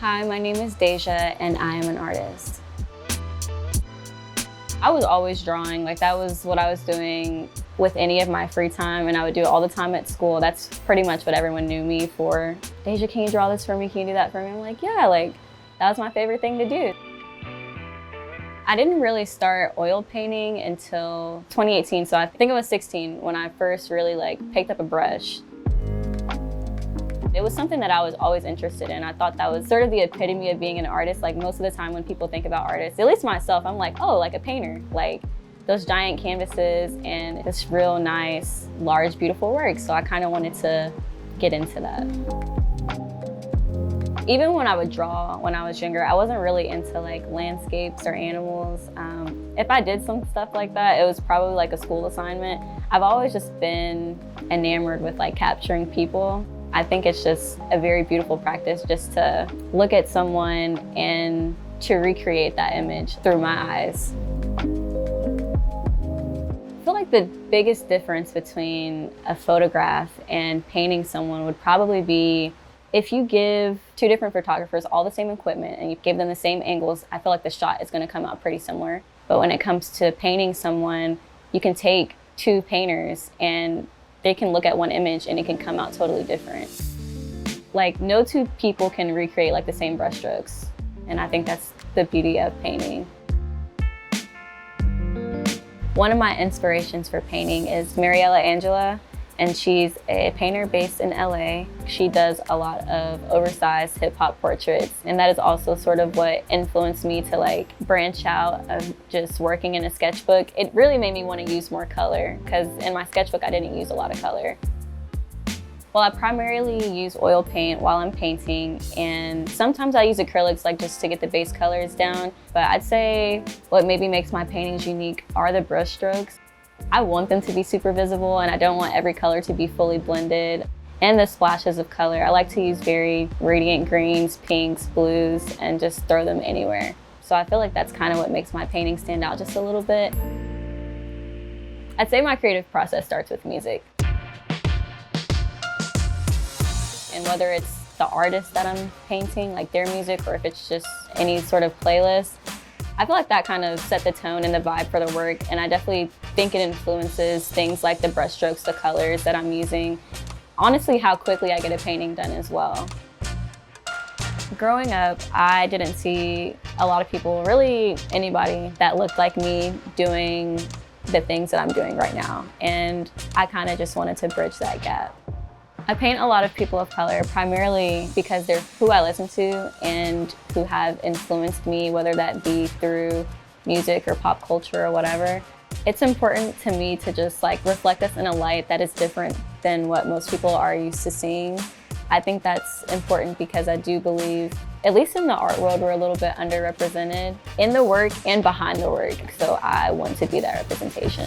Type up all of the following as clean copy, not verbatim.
Hi, my name is Deja and I am an artist. I was always drawing, like that was what I was doing with any of my free time, and I would do it all the time at school. That's pretty much what everyone knew me for. Deja, can you draw this for me? Can you do that for me? I'm like, yeah, like that was my favorite thing to do. I didn't really start oil painting until 2018, so I think I was 16 when I first really picked up a brush. It was something that I was always interested in. I thought that was sort of the epitome of being an artist. Like most of the time when people think about artists, at least myself, I'm like, oh, like a painter. Like those giant canvases and this real nice, large, beautiful work. So I kind of wanted to get into that. Even when I would draw when I was younger, I wasn't really into like landscapes or animals. If I did some stuff like that, it was probably like a school assignment. I've always just been enamored with like capturing people. I think it's just a very beautiful practice just to look at someone and to recreate that image through my eyes. I feel like the biggest difference between a photograph and painting someone would probably be if you give two different photographers all the same equipment and you give them the same angles, I feel like the shot is going to come out pretty similar. But when it comes to painting someone, you can take two painters and they can look at one image and it can come out totally different. Like no two people can recreate like the same brushstrokes. And I think that's the beauty of painting. One of my inspirations for painting is Mariella Angela, and she's a painter based in LA. She does a lot of oversized hip hop portraits, and that is also sort of what influenced me to like branch out of just working in a sketchbook. It really made me want to use more color, because in my sketchbook I didn't use a lot of color. Well, I primarily use oil paint while I'm painting, and sometimes I use acrylics like just to get the base colors down. But I'd say what maybe makes my paintings unique are the brush strokes. I want them to be super visible, and I don't want every color to be fully blended. And the splashes of color, I like to use very radiant greens, pinks, blues, and just throw them anywhere. So I feel like that's kind of what makes my painting stand out just a little bit. I'd say my creative process starts with music. And whether it's the artist that I'm painting, like their music, or if it's just any sort of playlist, I feel like that kind of set the tone and the vibe for the work, and I definitely think it influences things like the brushstrokes, the colors that I'm using. Honestly, how quickly I get a painting done as well. Growing up, I didn't see a lot of people, really anybody that looked like me doing the things that I'm doing right now, and I kind of just wanted to bridge that gap. I paint a lot of people of color, primarily because they're who I listen to and who have influenced me, whether that be through music or pop culture or whatever. It's important to me to just like reflect us in a light that is different than what most people are used to seeing. I think that's important because I do believe, at least in the art world, we're a little bit underrepresented in the work and behind the work. So I want to be that representation.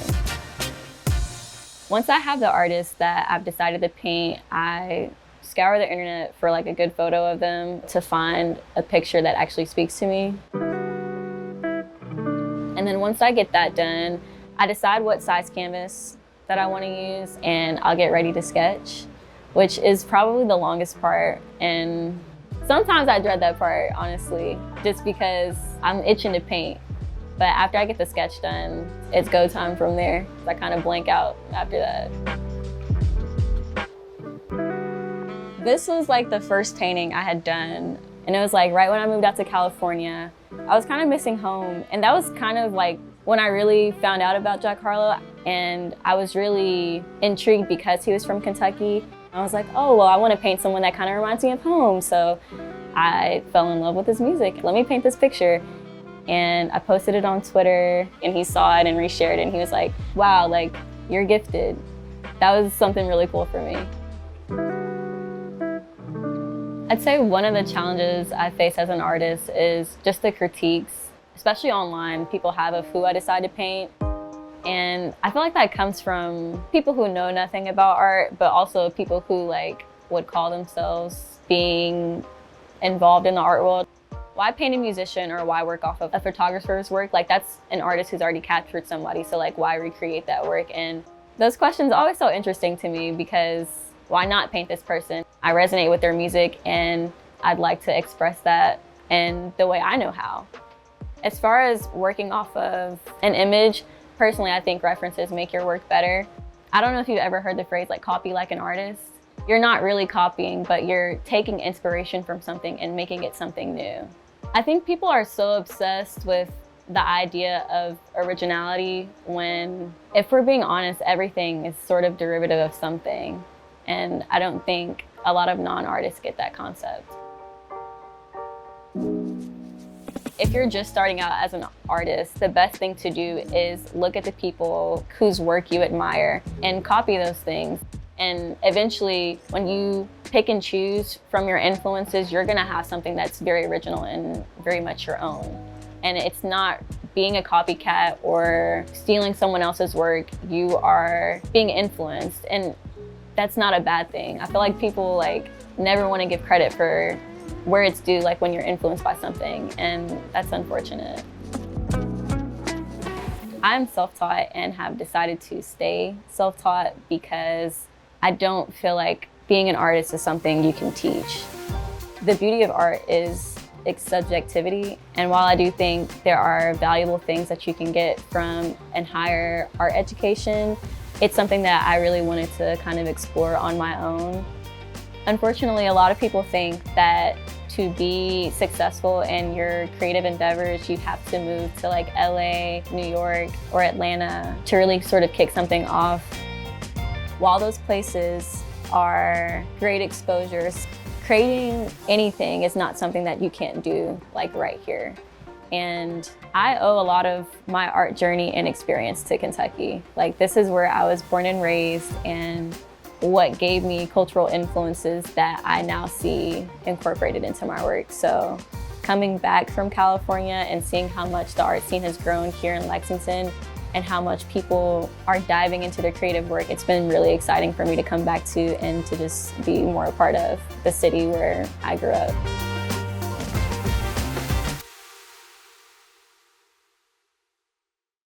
Once I have the artist that I've decided to paint, I scour the internet for like a good photo of them to find a picture that actually speaks to me. And then once I get that done, I decide what size canvas that I want to use, and I'll get ready to sketch, which is probably the longest part. And sometimes I dread that part, honestly, just because I'm itching to paint. But after I get the sketch done, it's go time from there. I kind of blank out after that. This was like the first painting I had done. And it was like right when I moved out to California. I was kind of missing home. And that was kind of like when I really found out about Jack Harlow. And I was really intrigued because he was from Kentucky. I was like, oh, well, I want to paint someone that kind of reminds me of home. So I fell in love with his music. Let me paint this picture. And I posted it on Twitter, and he saw it and reshared it, and he was like, wow, like, you're gifted. That was something really cool for me. I'd say one of the challenges I face as an artist is just the critiques, especially online. People have of who I decide to paint. And I feel like that comes from people who know nothing about art, but also people who like would call themselves being involved in the art world. Why paint a musician or why work off of a photographer's work? Like that's an artist who's already captured somebody, so like why recreate that work? And those questions are always so interesting to me because why not paint this person? I resonate with their music and I'd like to express that in the way I know how. As far as working off of an image, personally, I think references make your work better. I don't know if you've ever heard the phrase like copy like an artist. You're not really copying, but you're taking inspiration from something and making it something new. I think people are so obsessed with the idea of originality when, if we're being honest, everything is sort of derivative of something. And I don't think a lot of non-artists get that concept. If you're just starting out as an artist, the best thing to do is look at the people whose work you admire and copy those things. And eventually, when you pick and choose from your influences, you're gonna have something that's very original and very much your own. And it's not being a copycat or stealing someone else's work. You are being influenced, and that's not a bad thing. I feel like people never want to give credit for where it's due, like when you're influenced by something, and that's unfortunate. I'm self-taught and have decided to stay self-taught because I don't feel like being an artist is something you can teach. The beauty of art is its subjectivity, and while I do think there are valuable things that you can get from an higher art education, it's something that I really wanted to kind of explore on my own. Unfortunately, a lot of people think that to be successful in your creative endeavors, you have to move to like LA, New York, or Atlanta to really sort of kick something off. While those places are great exposures, creating anything is not something that you can't do like right here. And I owe a lot of my art journey and experience to Kentucky. Like, this is where I was born and raised, and what gave me cultural influences that I now see incorporated into my work. So coming back from California and seeing how much the art scene has grown here in Lexington and how much people are diving into their creative work, it's been really exciting for me to come back to and to just be more a part of the city where I grew up.